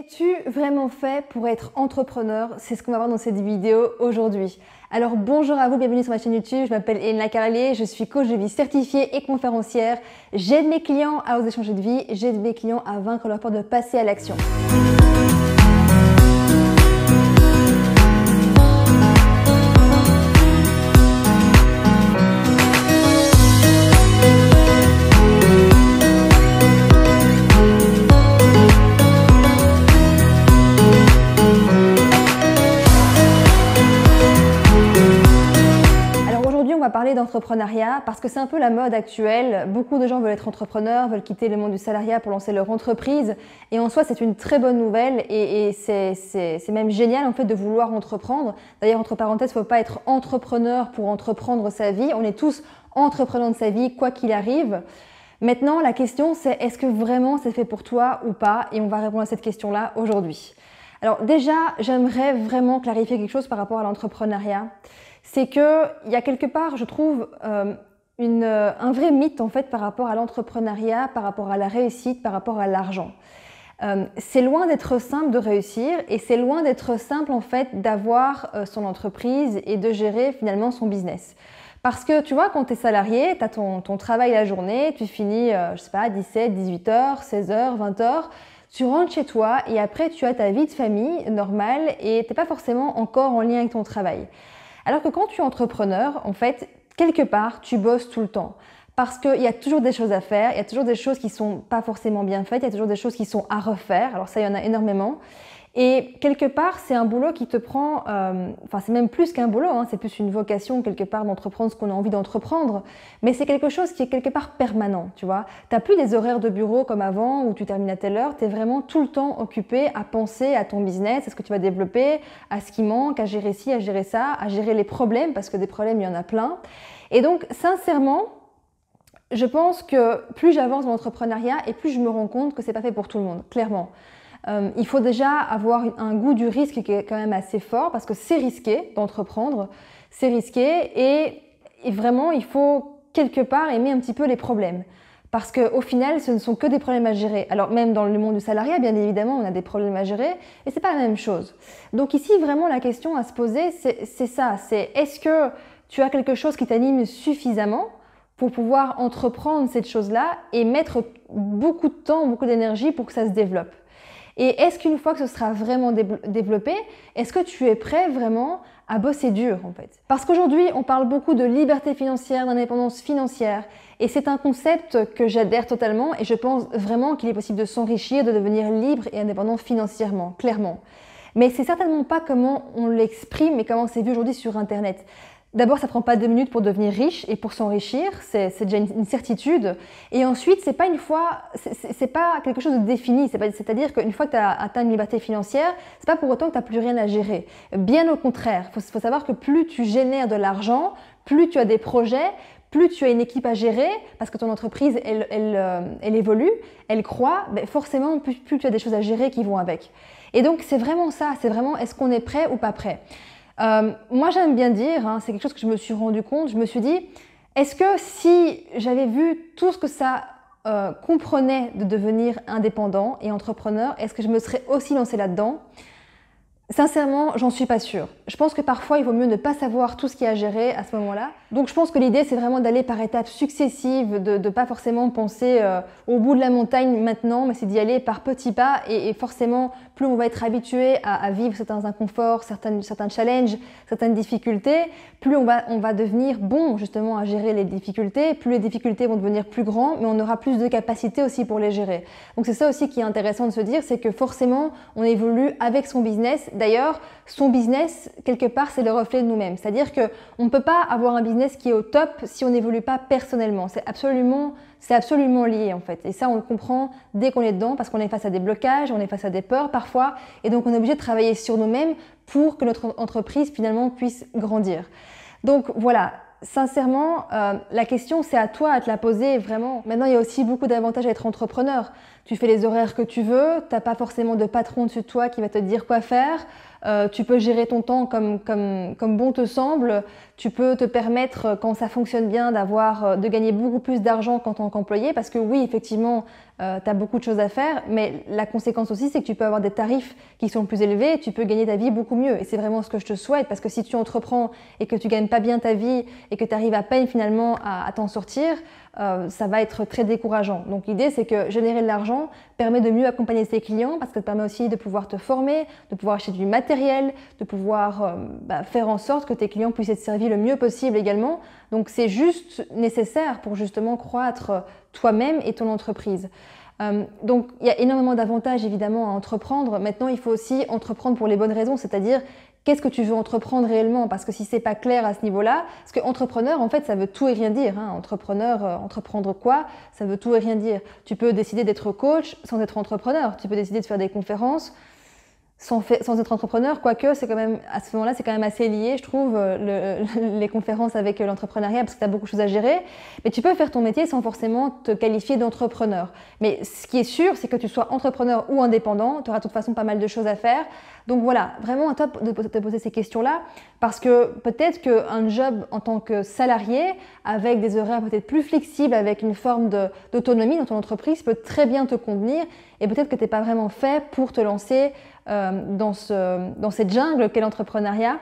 Es-tu vraiment fait pour être entrepreneur? C'est ce qu'on va voir dans cette vidéo aujourd'hui. Alors bonjour à vous, bienvenue sur ma chaîne YouTube, je m'appelle Elena Carlier, je suis coach de vie certifiée et conférencière. J'aide mes clients à oser changer de vie, j'aide mes clients à vaincre leur peur de passer à l'action. On va parler d'entrepreneuriat parce que c'est un peu la mode actuelle. Beaucoup de gens veulent être entrepreneurs, veulent quitter le monde du salariat pour lancer leur entreprise. Et en soi, c'est une très bonne nouvelle et c'est même génial en fait de vouloir entreprendre. D'ailleurs, entre parenthèses, il ne faut pas être entrepreneur pour entreprendre sa vie. On est tous entrepreneurs de sa vie, quoi qu'il arrive. Maintenant, la question c'est est-ce que vraiment c'est fait pour toi ou pas? Et on va répondre à cette question-là aujourd'hui. Alors déjà, j'aimerais vraiment clarifier quelque chose par rapport à l'entrepreneuriat. C'est qu'il y a quelque part, je trouve, un vrai mythe en fait par rapport à l'entrepreneuriat, par rapport à la réussite, par rapport à l'argent. C'est loin d'être simple de réussir et c'est loin d'être simple en fait d'avoir son entreprise et de gérer finalement son business. Parce que tu vois, quand tu es salarié, tu as ton travail la journée, tu finis, je sais pas, 17, 18 heures, 16 heures, 20 heures. Tu rentres chez toi et après tu as ta vie de famille normale et tu n'es pas forcément encore en lien avec ton travail. Alors que quand tu es entrepreneur, en fait, quelque part, tu bosses tout le temps. Parce qu'il y a toujours des choses à faire, il y a toujours des choses qui ne sont pas forcément bien faites, il y a toujours des choses qui sont à refaire. Alors ça, il y en a énormément. Et quelque part, c'est un boulot qui te prend, enfin c'est même plus qu'un boulot, hein, c'est plus une vocation quelque part d'entreprendre ce qu'on a envie d'entreprendre, mais c'est quelque chose qui est quelque part permanent, tu vois. Tu n'as plus des horaires de bureau comme avant où tu termines à telle heure, tu es vraiment tout le temps occupé à penser à ton business, à ce que tu vas développer, à ce qui manque, à gérer ci, à gérer ça, à gérer les problèmes, parce que des problèmes, il y en a plein. Et donc, sincèrement, je pense que plus j'avance dans l'entrepreneuriat et plus je me rends compte que c'est pas fait pour tout le monde, clairement. Il faut déjà avoir un goût du risque qui est quand même assez fort parce que c'est risqué d'entreprendre, c'est risqué et vraiment il faut quelque part aimer un petit peu les problèmes parce qu'au final ce ne sont que des problèmes à gérer. Alors même dans le monde du salariat bien évidemment on a des problèmes à gérer et c'est pas la même chose. Donc ici vraiment la question à se poser c'est ça, c'est est-ce que tu as quelque chose qui t'anime suffisamment pour pouvoir entreprendre cette chose-là et mettre beaucoup de temps, beaucoup d'énergie pour que ça se développe. Et est-ce qu'une fois que ce sera vraiment développé, est-ce que tu es prêt vraiment à bosser dur en fait? Parce qu'aujourd'hui, on parle beaucoup de liberté financière, d'indépendance financière et c'est un concept que j'adhère totalement et je pense vraiment qu'il est possible de s'enrichir, de devenir libre et indépendant financièrement, clairement. Mais c'est certainement pas comment on l'exprime et comment c'est vu aujourd'hui sur Internet. D'abord, ça prend pas 2 minutes pour devenir riche et pour s'enrichir, c'est déjà une certitude. Et ensuite, c'est pas quelque chose de défini. C'est-à-dire qu'une fois que tu as atteint une liberté financière, c'est pas pour autant que tu n'as plus rien à gérer. Bien au contraire, faut savoir que plus tu génères de l'argent, plus tu as des projets, plus tu as une équipe à gérer, parce que ton entreprise, elle évolue, elle croît, ben forcément, plus tu as des choses à gérer qui vont avec. Et donc, c'est vraiment ça, c'est vraiment est-ce qu'on est prêt ou pas prêt? Moi j'aime bien dire, hein, c'est quelque chose que je me suis rendu compte, je me suis dit, est-ce que si j'avais vu tout ce que ça comprenait de devenir indépendant et entrepreneur, est-ce que je me serais aussi lancée là-dedans? Sincèrement, j'en suis pas sûre. Je pense que parfois, il vaut mieux ne pas savoir tout ce qu'il y a à gérer à ce moment-là. Donc, je pense que l'idée, c'est vraiment d'aller par étapes successives, de pas forcément penser au bout de la montagne maintenant, mais c'est d'y aller par petits pas. Et forcément, plus on va être habitué à vivre certains inconforts, certains challenges, certaines difficultés, plus on va devenir bon justement à gérer les difficultés. Plus les difficultés vont devenir plus grandes, mais on aura plus de capacité aussi pour les gérer. Donc, c'est ça aussi qui est intéressant de se dire, c'est que forcément, on évolue avec son business. D'ailleurs, son business, quelque part, c'est le reflet de nous-mêmes. C'est-à-dire qu'on ne peut pas avoir un business qui est au top si on n'évolue pas personnellement. C'est absolument lié en fait. Et ça, on le comprend dès qu'on est dedans parce qu'on est face à des blocages, on est face à des peurs parfois. Et donc, on est obligé de travailler sur nous-mêmes pour que notre entreprise, finalement, puisse grandir. Donc, voilà. Sincèrement, la question, c'est à toi à te la poser vraiment. Maintenant, il y a aussi beaucoup d'avantages à être entrepreneur. tu fais les horaires que tu veux, tu n'as pas forcément de patron dessus de toi qui va te dire quoi faire. Tu peux gérer ton temps comme bon te semble. Tu peux te permettre, quand ça fonctionne bien, de gagner beaucoup plus d'argent qu'en tant qu'employé. Parce que oui, effectivement, tu as beaucoup de choses à faire. Mais la conséquence aussi, c'est que tu peux avoir des tarifs qui sont plus élevés et tu peux gagner ta vie beaucoup mieux. Et c'est vraiment ce que je te souhaite. Parce que si tu entreprends et que tu gagnes pas bien ta vie et que tu arrives à peine finalement à t'en sortir, ça va être très décourageant. Donc l'idée, c'est que générer de l'argent permet de mieux accompagner tes clients parce que ça te permet aussi de pouvoir te former, de pouvoir acheter du matériel, de pouvoir faire en sorte que tes clients puissent être servis le mieux possible également. Donc c'est juste nécessaire pour justement croître toi-même et ton entreprise. Donc il y a énormément d'avantages évidemment à entreprendre. Maintenant, il faut aussi entreprendre pour les bonnes raisons, c'est-à-dire qu'est-ce que tu veux entreprendre réellement? Parce que si c'est pas clair à ce niveau-là, parce que entrepreneur, en fait, ça veut tout et rien dire. Hein. Entrepreneur, entreprendre quoi? Ça veut tout et rien dire. Tu peux décider d'être coach sans être entrepreneur. Tu peux décider de faire des conférences sans être entrepreneur, quoique c'est quand même, à ce moment-là, c'est quand même assez lié, je trouve, les conférences avec l'entrepreneuriat, parce que tu as beaucoup de choses à gérer. Mais tu peux faire ton métier sans forcément te qualifier d'entrepreneur. Mais ce qui est sûr, c'est que tu sois entrepreneur ou indépendant, tu auras de toute façon pas mal de choses à faire. Donc voilà, vraiment à toi de te poser ces questions-là, parce que peut-être qu'un job en tant que salarié, avec des horaires peut-être plus flexibles, avec une forme d'autonomie dans ton entreprise, peut très bien te convenir, et peut-être que tu n'es pas vraiment fait pour te lancer dans cette jungle qu'est l'entrepreneuriat,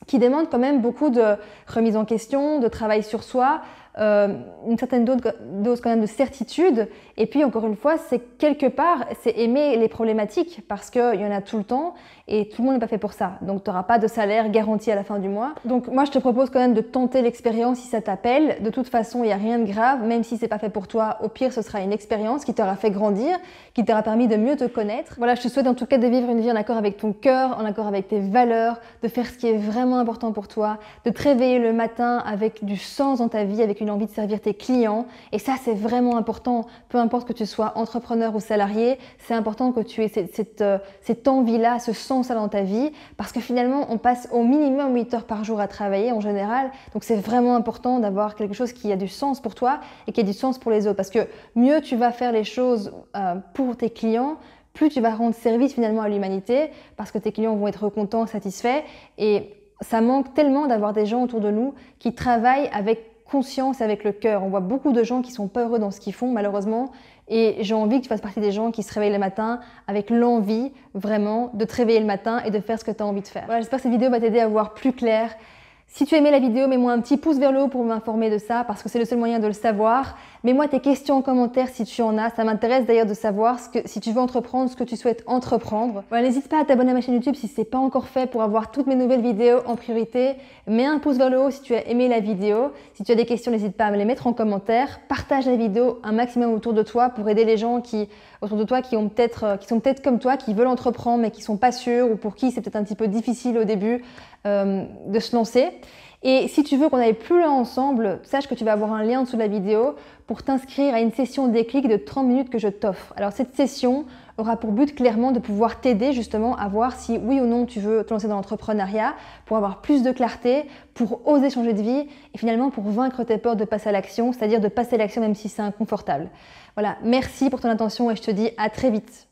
qui demande quand même beaucoup de remise en question, de travail sur soi, une certaine dose quand même de certitude. Et puis encore une fois, c'est quelque part, c'est aimer les problématiques parce qu'il y en a tout le temps et tout le monde n'est pas fait pour ça. Donc tu n'auras pas de salaire garanti à la fin du mois. Donc moi je te propose quand même de tenter l'expérience si ça t'appelle. De toute façon, il n'y a rien de grave, même si c'est pas fait pour toi. Au pire, ce sera une expérience qui t'aura fait grandir, qui t'aura permis de mieux te connaître. Voilà, je te souhaite en tout cas de vivre une vie en accord avec ton cœur, en accord avec tes valeurs, de faire ce qui est vraiment important pour toi, de te réveiller le matin avec du sens dans ta vie, avec une envie de servir tes clients. Et ça, c'est vraiment important. Peu importe que tu sois entrepreneur ou salarié, c'est important que tu aies cette envie-là, ce sens-là dans ta vie, parce que finalement, on passe au minimum 8 heures par jour à travailler en général. Donc, c'est vraiment important d'avoir quelque chose qui a du sens pour toi et qui a du sens pour les autres. Parce que mieux tu vas faire les choses pour tes clients, plus tu vas rendre service finalement à l'humanité, parce que tes clients vont être contents, satisfaits. Et ça manque tellement d'avoir des gens autour de nous qui travaillent avec conscience, avec le cœur. On voit beaucoup de gens qui sont pas heureux dans ce qu'ils font, malheureusement. Et j'ai envie que tu fasses partie des gens qui se réveillent le matin avec l'envie, vraiment, de te réveiller le matin et de faire ce que tu as envie de faire. Voilà, j'espère que cette vidéo va t'aider à voir plus clair. Si tu as aimé la vidéo, mets-moi un petit pouce vers le haut pour m'informer de ça, parce que c'est le seul moyen de le savoir. Mets-moi tes questions en commentaire si tu en as. Ça m'intéresse d'ailleurs de savoir si tu veux entreprendre, ce que tu souhaites entreprendre. Voilà, n'hésite pas à t'abonner à ma chaîne YouTube si ce n'est pas encore fait pour avoir toutes mes nouvelles vidéos en priorité. Mets un pouce vers le haut si tu as aimé la vidéo. Si tu as des questions, n'hésite pas à me les mettre en commentaire. Partage la vidéo un maximum autour de toi pour aider les gens autour de toi qui sont peut-être comme toi, qui veulent entreprendre mais qui sont pas sûrs, ou pour qui c'est peut-être un petit peu difficile au début de se lancer. Et si tu veux qu'on aille plus loin ensemble, sache que tu vas avoir un lien en dessous de la vidéo pour t'inscrire à une session déclic de 30 minutes que je t'offre. Alors cette session aura pour but clairement de pouvoir t'aider justement à voir si oui ou non tu veux te lancer dans l'entrepreneuriat, pour avoir plus de clarté, pour oser changer de vie et finalement pour vaincre tes peurs de passer à l'action, c'est-à-dire de passer à l'action même si c'est inconfortable. Voilà, merci pour ton attention et je te dis à très vite.